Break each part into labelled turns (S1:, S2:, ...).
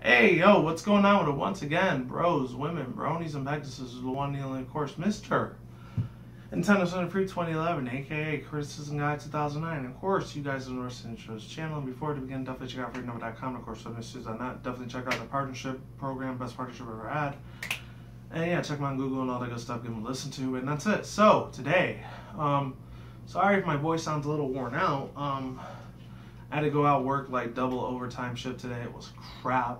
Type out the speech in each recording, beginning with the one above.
S1: Hey, yo, what's going on with it once again? Bros, women, bronies, and pegasisters, the one and only, of course, Mr. Nintendo Center Free 2011, aka Criticism Guide 2009. Of course, you guys are interested in this channel. And before we begin, definitely check out freedomnumber.com. Of course, on definitely check out the partnership program, best partnership I've ever had. And yeah, check me on Google and all that good stuff. Give them a listen to it, and that's it. So today, sorry if my voice sounds a little worn out. I had to go out work like double overtime shift today. It was crap.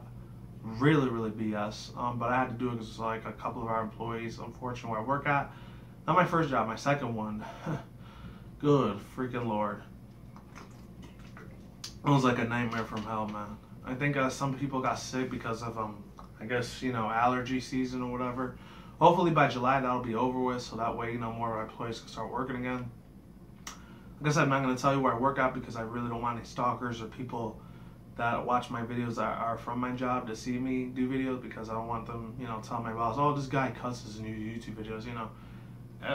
S1: Really BS. But I had to do it because like a couple of our employees, unfortunately, where I work at. Not my first job, my second one. Good freaking Lord. It was like a nightmare from hell, man. I think some people got sick because of, I guess, allergy season or whatever. Hopefully by July that'll be over with, so that way, more of our employees can start working again. Like I said, I'm not going to tell you where I work at because I really don't want any stalkers or people that watch my videos that are from my job to see me do videos, because I don't want them, telling my boss, oh, this guy cusses in YouTube videos,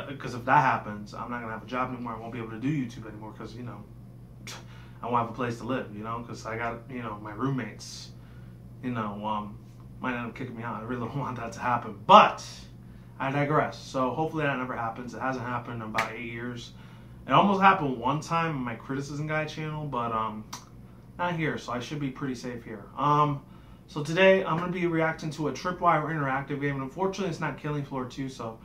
S1: because if that happens, I'm not going to have a job anymore. I won't be able to do YouTube anymore because, I won't have a place to live, because I got, my roommates, might end up kicking me out. I really don't want that to happen, but I digress. So hopefully that never happens. It hasn't happened in about 8 years. It almost happened one time on my Criticism Guide channel, but not here, so I should be pretty safe here. So today I'm going to be reacting to a Tripwire interactive game, and unfortunately it's not Killing Floor 2, so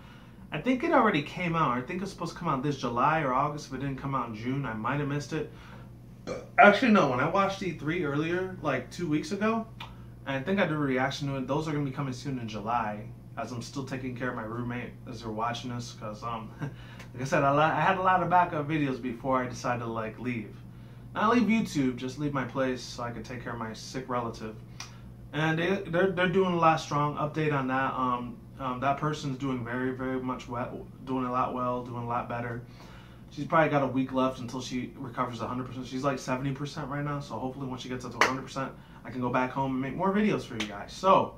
S1: I think it already came out. I think it's supposed to come out this July or August. If it didn't come out in June, I might have missed it. Actually, no, when I watched E3 earlier, like 2 weeks ago, I think I did a reaction to it. Those are going to be coming soon in July, as I'm still taking care of my roommate as they're watching this, because, like I said, I had a lot of backup videos before I decided to, leave. Not leave YouTube, just leave my place so I could take care of my sick relative. And they're doing a lot strong. Update on that. That person's doing very much well, doing a lot better. She's probably got a week left until she recovers 100%. She's like 70% right now, so hopefully once she gets up to 100%, I can go back home and make more videos for you guys. So,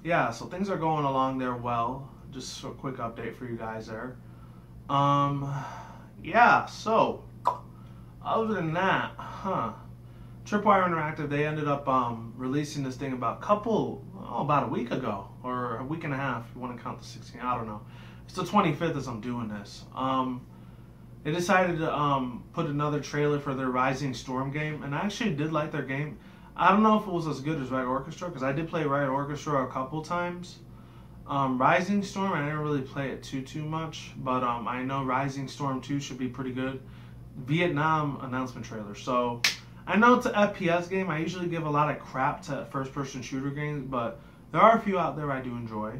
S1: yeah, so things are going along there well. Just a quick update for you guys there. Yeah, so other than that, Tripwire Interactive, they ended up releasing this thing about a week ago, or a week and a half, if you want to count the 16, I don't know. It's the 25th as I'm doing this. They decided to put another trailer for their Rising Storm game, and I actually did like their game. I don't know if it was as good as Riot Orchestra, because I did play Riot Orchestra a couple times. Rising Storm, I didn't really play it too much, but I know Rising Storm 2 should be pretty good. Vietnam announcement trailer. So I know it's an FPS game. I usually give a lot of crap to first-person shooter games, but there are a few out there I do enjoy.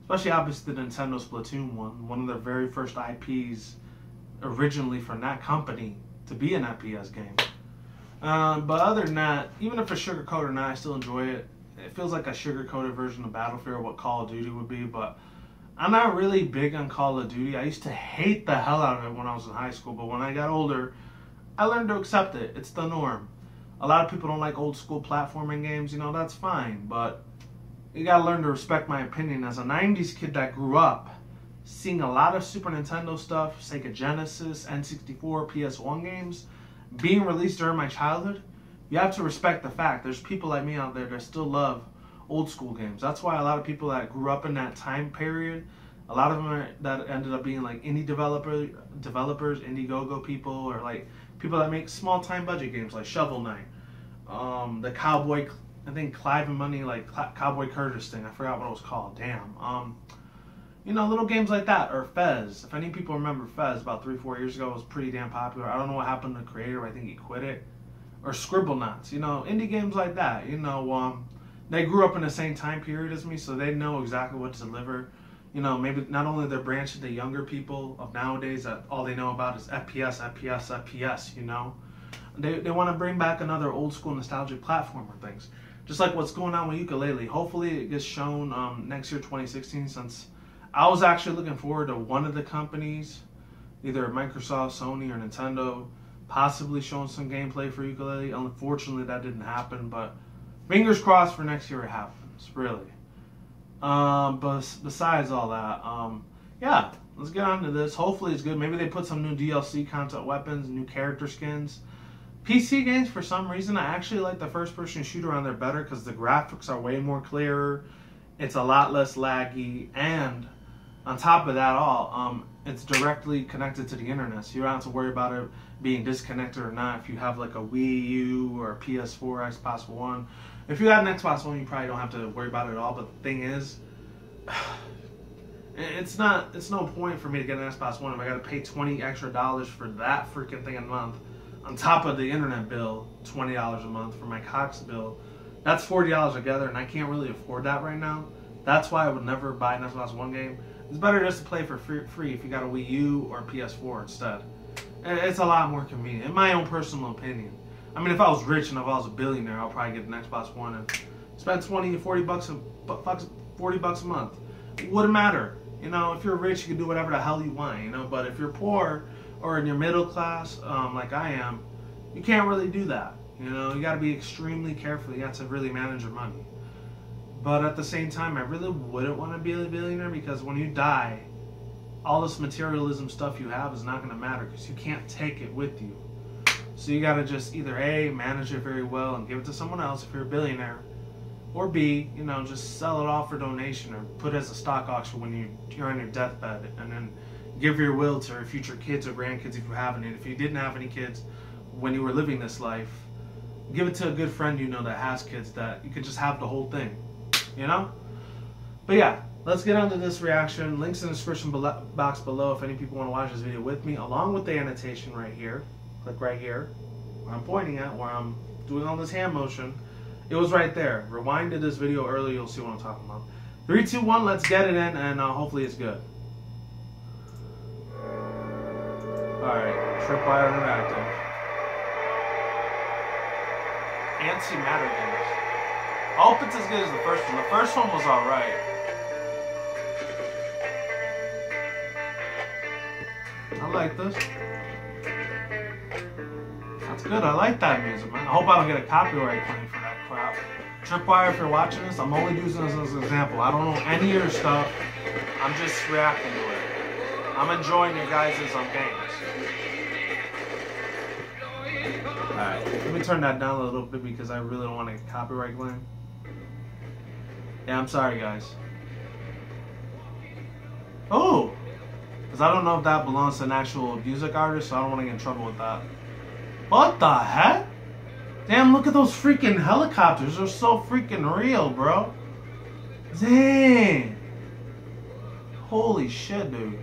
S1: Especially obviously the Nintendo Splatoon one of their very first IPs originally from that company to be an FPS game. But other than that, even if it's sugar-coated or not, I still enjoy it. It feels like a sugar-coated version of Battlefield or what Call of Duty would be, but I'm not really big on Call of Duty. I used to hate the hell out of it when I was in high school, but when I got older, I learned to accept it. It's the norm. A lot of people don't like old school platforming games, that's fine, but you gotta learn to respect my opinion. As a 90s kid that grew up seeing a lot of Super Nintendo stuff, Sega Genesis, N64, PS1 games being released during my childhood, you have to respect the fact there's people like me out there that still love old school games. That's why a lot of people that grew up in that time period, a lot of them that ended up being like indie developers, Indiegogo people, or like people that make small time budget games like Shovel Knight, the Cowboy, I think Clive and Money, like Cowboy Curtis thing. I forgot what it was called. Damn. Little games like that, or Fez. If any people remember Fez, about 3-4 years ago, it was pretty damn popular. I don't know what happened to the creator. I think he quit it. Or Scribblenauts. Indie games like that. They grew up in the same time period as me, so they know exactly what to deliver. Maybe not only they're branching to younger people of nowadays that all they know about is FPS. They want to bring back another old school nostalgic platformer things. Just like what's going on with ukulele. Hopefully it gets shown next year, 2016, since I was actually looking forward to one of the companies, either Microsoft, Sony, or Nintendo, possibly showing some gameplay for ukulele. Unfortunately, that didn't happen, but fingers crossed for next year it happens, really. But besides all that, yeah, let's get on to this. Hopefully it's good. Maybe they put some new DLC content, weapons, new character skins. PC games, for some reason, I actually like the first-person shooter on there better because the graphics are way more clearer. It's a lot less laggy, and on top of that all, it's directly connected to the internet, so you don't have to worry about it being disconnected or not. If you have like a Wii U or a PS4, Xbox One, if you got an Xbox One, you probably don't have to worry about it at all. But the thing is, it's no point for me to get an Xbox One if I got to pay $20 extra for that freaking thing a month, on top of the internet bill, $20 a month for my Cox bill. That's $40 together, and I can't really afford that right now. That's why I would never buy an Xbox One game. It's better just to play for free if you got a Wii U or a PS4 instead. It's a lot more convenient, in my own personal opinion. I mean, if I was rich and if I was a billionaire, I'll probably get an Xbox One and spend 20 to 40 bucks a month. It wouldn't matter. You know, if you're rich, you can do whatever the hell you want, you know. But if you're poor or in your middle class, like I am, you can't really do that. You know, you got to be extremely careful. You have to really manage your money. But at the same time, I really wouldn't want to be a billionaire, because when you die, all this materialism stuff you have is not going to matter because you can't take it with you. So you got to just either A, manage it very well and give it to someone else if you're a billionaire, or B, you know, just sell it off for donation or put it as a stock auction when you're on your deathbed, and then give your will to your future kids or grandkids if you have any. If you didn't have any kids when you were living this life, give it to a good friend you know that has kids, that you could just have the whole thing. You know? But yeah, let's get on to this reaction. Links in the description box below if any people want to watch this video with me, along with the annotation right here. Click right here, where I'm pointing at, where I'm doing all this hand motion. It was right there. Rewind to this video earlier, you'll see what I'm talking about. 3, 2, 1, let's get it in, and hopefully it's good. Alright, Tripwire Interactive. Antimatter games. I hope it's as good as the first one. The first one was alright. I like this. That's good. I like that music, man. I hope I don't get a copyright claim for that crap. Tripwire, if you're watching this, I'm only using this as an example. I don't know any of your stuff. I'm just reacting to it. I'm enjoying your guys' games. Alright, let me turn that down a little bit because I really don't want to copyright claim. Yeah, I'm sorry, guys. Oh! Because I don't know if that belongs to an actual music artist, so I don't want to get in trouble with that. What the heck? Damn, look at those freaking helicopters. They're so freaking real, bro. Dang. Holy shit, dude.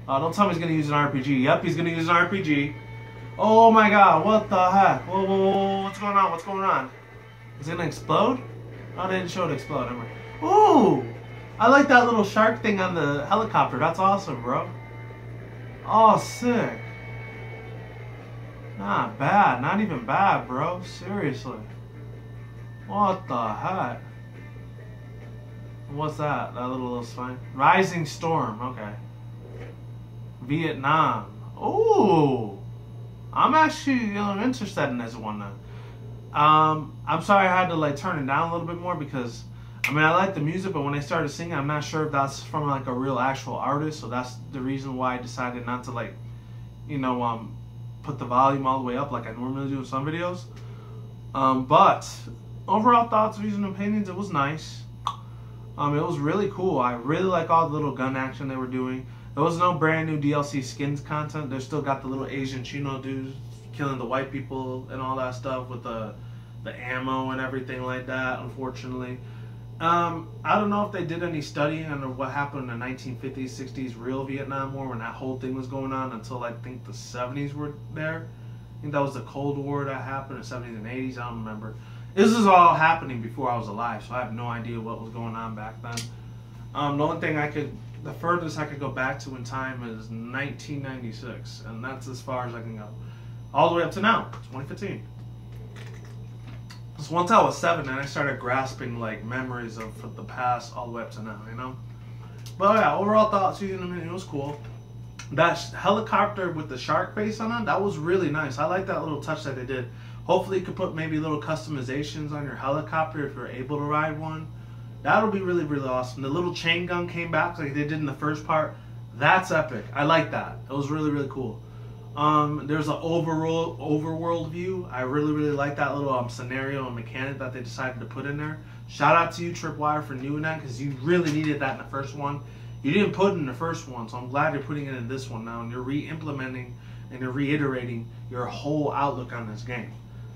S1: Don't tell me he's going to use an RPG. Yep, he's going to use an RPG. Oh my god, what the heck? Whoa, whoa, whoa, what's going on? What's going on? Is it going to explode? Oh, they didn't show it explode. Ooh! I like that little shark thing on the helicopter. That's awesome, bro. Oh, sick. Not bad. Not even bad, bro. Seriously. What the heck? What's that? That little sign? Rising Storm. Okay. Vietnam. Ooh. I'm actually interested in this one then. I'm sorry I had to like turn it down a little bit more because I mean I like the music, but when they started singing, I'm not sure if that's from like a real actual artist, so that's the reason why I decided not to like, you know, put the volume all the way up like I normally do in some videos. But overall thoughts, views, and opinions, it was nice. It was really cool. I really like all the little gun action they were doing. There was no brand new DLC skins content. They still got the little Asian Chino dudes killing the white people and all that stuff with the ammo and everything like that, unfortunately. I don't know if they did any studying on what happened in the 1950s, 60s real Vietnam War when that whole thing was going on until I think the 70s were there. I think that was the Cold War that happened in the 70s and 80s. I don't remember. This is all happening before I was alive, so I have no idea what was going on back then. The only thing the furthest I could go back to in time is 1996, and that's as far as I can go. All the way up to now, 2015. So once I was 7, and I started grasping like memories of the past all the way up to now, you know. But yeah, overall thoughts, it was cool. That helicopter with the shark face on it, that was really nice. I like that little touch that they did. Hopefully you could put maybe little customizations on your helicopter if you're able to ride one. That'll be really, really awesome. The little chain gun came back like they did in the first part. That's epic. I like that. It was really, really cool. There's an overworld view. I really like that little scenario and mechanic that they decided to put in there. Shout out to you, Tripwire, for doing that, because you really needed that in the first one. You didn't put it in the first one, so I'm glad you're putting it in this one now, and you're re-implementing and you're reiterating your whole outlook on this game.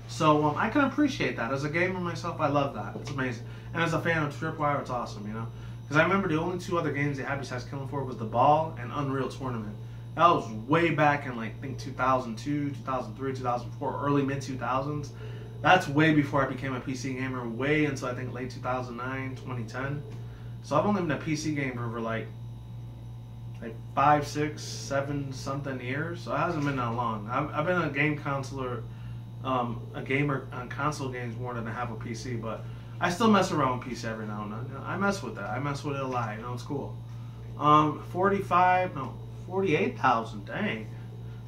S1: So I can appreciate that. As a gamer myself, I love that. It's amazing. And as a fan of Tripwire, it's awesome, you know? Because I remember the only two other games they had besides Killing Floor was The Ball and Unreal Tournament. That was way back in, like, I think 2002, 2003, 2004, early mid-2000s. That's way before I became a PC gamer, way until I think late 2009, 2010. So I've only been a PC gamer for like 5, 6, 7 something years. So it hasn't been that long. I've been a game consoler, a gamer on console games more than I have a PC, but I still mess around with PC every now and then. You know, I mess with that. I mess with it a lot. You know, it's cool. 48,000. Dang.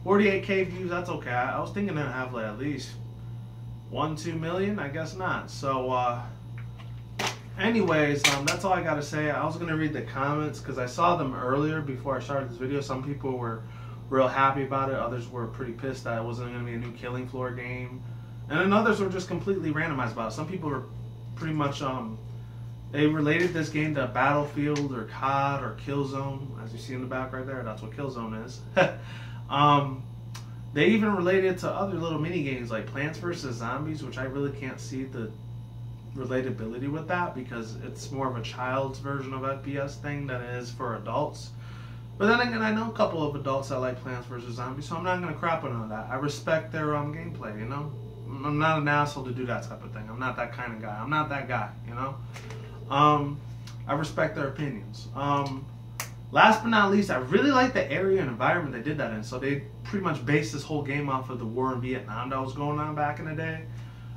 S1: 48K views. That's okay. I was thinking I'd have like at least 1-2 million. I guess not. So, anyways, that's all I gotta say. I was gonna read the comments because I saw them earlier before I started this video. Some people were real happy about it. Others were pretty pissed that it wasn't gonna be a new Killing Floor game, and then others were just completely randomized about it. Some people were pretty much they related this game to Battlefield or COD or Killzone, as you see in the back right there. That's what Killzone is. They even related to other little mini games like Plants vs. Zombies, which I really can't see the relatability with that because it's more of a child's version of FPS thing than it is for adults. But then again, I know a couple of adults that like Plants vs. Zombies, so I'm not going to crap on that. I respect their gameplay, you know? I'm not an asshole to do that type of thing. I'm not that kind of guy. I'm not that guy, you know? I respect their opinions. Last but not least, I really like the area and environment they did that in. So they pretty much based this whole game off of the war in Vietnam that was going on back in the day.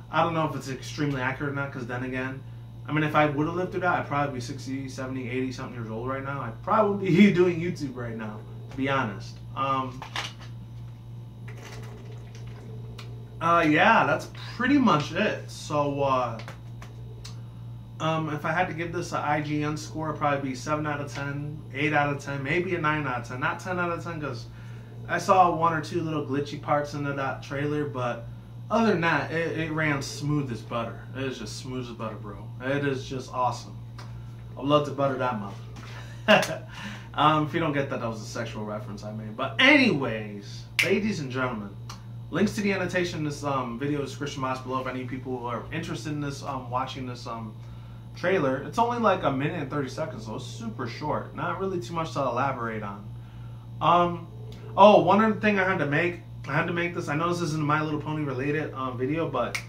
S1: I don't know if it's extremely accurate or not, because then again, I mean, if I would have lived through that, I'd probably be 60, 70, 80 something years old right now. I'd probably be doing YouTube right now, to be honest. Yeah, that's pretty much it. So, if I had to give this an IGN score, it'd probably be 7 out of 10, 8 out of 10, maybe a 9 out of 10. Not 10 out of 10, because I saw 1 or 2 little glitchy parts into that trailer, but other than that, it ran smooth as butter. It is just smooth as butter, bro. It is just awesome. I'd love to butter that mouth. If you don't get that, that was a sexual reference I made. But anyways, ladies and gentlemen, links to the annotation in this video description box below if any people are interested in this, watching this trailer. It's only like 1 minute and 30 seconds, so it's super short. Not really too much to elaborate on. Oh, one other thing I had to make this. I know this isn't a My Little Pony related video, but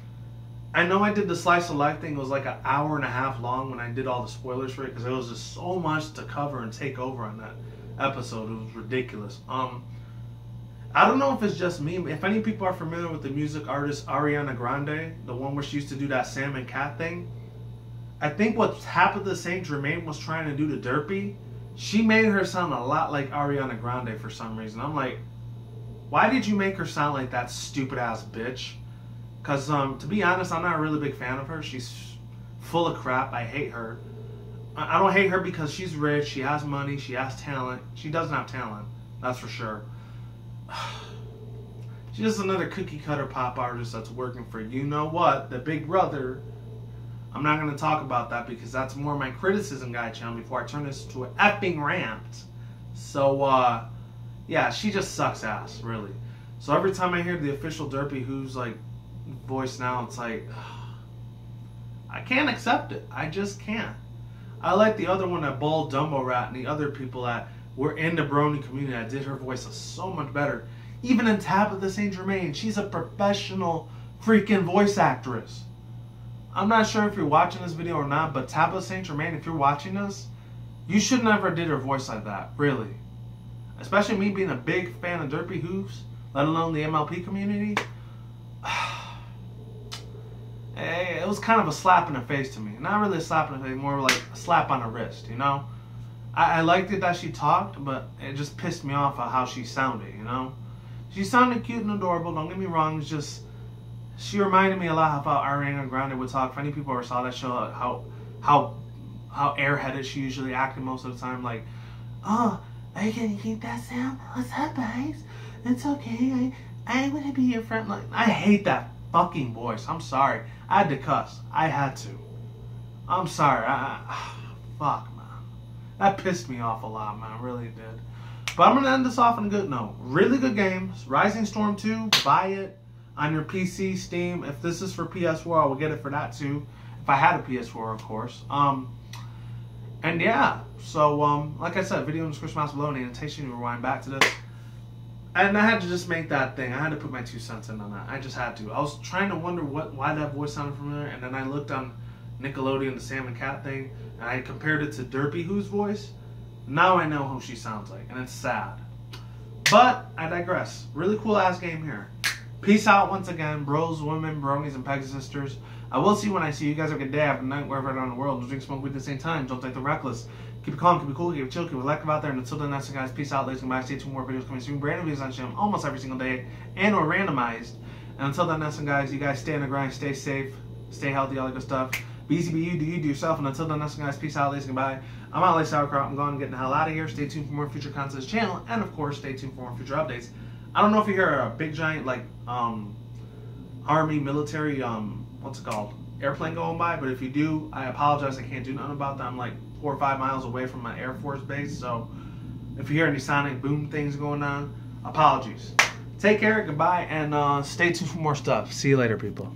S1: I know I did the slice of life thing. It was like 1.5 hours long when I did all the spoilers for it, because there was just so much to cover and take over on that episode. It was ridiculous. I don't know if it's just me. If any people are familiar with the music artist Ariana Grande, the one where she used to do that Sam and Cat thing, I think what happened to Saint Germain was trying to do to Derpy. She made her sound a lot like Ariana Grande for some reason. I'm like, why did you make her sound like that stupid ass bitch? Because to be honest, I'm not a really big fan of her. She's full of crap. I hate her. I don't hate her because she's rich, she has money, she has talent. She doesn't have talent, that's for sure. She's just another cookie cutter pop artist that's working for you know what, the Big Brother. I'm not going to talk about that because that's more my criticism guide channel before I turn this into an effing rant. So, yeah, she just sucks ass, really. So every time I hear the official Derpy Who's like voice now, it's like, I can't accept it. I just can't. I like the other one, that Bald Dumbo Rat, and the other people that were in the brony community that did her voice so much better. Even in Tabitha St. Germain, she's a professional freaking voice actress. I'm not sure if you're watching this video or not, but Tabitha St. Germain, if you're watching this, you should never did her voice like that, really. Especially me being a big fan of Derpy Hooves, let alone the MLP community. It was kind of a slap in the face to me. Not really a slap in the face, more like a slap on the wrist, you know? I liked it that she talked, but it just pissed me off at how she sounded, you know? She sounded cute and adorable, don't get me wrong, it's just, she reminded me a lot of how Ariana Grande would talk. If any people ever saw that show, how airheaded she usually acted most of the time, like, oh, are you gonna keep that sound? What's up, guys? it's okay. I want to be your friend. Like, I hate that fucking voice. I'm sorry. I had to cuss. I had to. I'm sorry. Fuck, man. That pissed me off a lot, man. It really did. But I'm going to end this off on a good note. Really good games. Rising Storm 2, buy it on your PC, Steam. If this is for PS4, I will get it for that too. If I had a PS4, of course. And yeah, so like I said, video in the description box below, and annotation to rewind back to this. And I had to just make that thing. I had to put my 2 cents in on that. I just had to. I was trying to wonder why that voice sounded familiar, and then I looked on Nickelodeon, the Sam and Cat thing, and I compared it to Derpy Who's voice. Now I know who she sounds like, and it's sad. But I digress. Really cool ass game here. Peace out once again, bros, women, bronies, and pegasisters. I will see you when I see you. guys. Have a good day, have a night, wherever around the world. Don't drink, smoke weed at the same time. Don't take the reckless. Keep it calm, keep it cool, keep it chill, keep it elective out there. And until then, that's it, guys. Peace out, ladies and gentlemen. Stay tuned for more videos coming soon. Brand new videos on channel almost every single day, and or randomized. And until then, that's it, guys. You guys stay on the grind, stay safe, stay healthy, all that good stuff. Be easy, be you, do yourself. And until then, that's it, guys. Peace out, ladies and goodbye. I'm out like sauerkraut. I'm going and getting the hell out of here. Stay tuned for more future content on this channel, and of course, stay tuned for more future updates. I don't know if you hear a big giant like army military what's it called, airplane going by, but if you do, I apologize. I can't do nothing about that. I'm like 4 or 5 miles away from my Air Force base, so if you hear any sonic boom things going on, apologies. Take care, goodbye, and stay tuned for more stuff. See you later, people.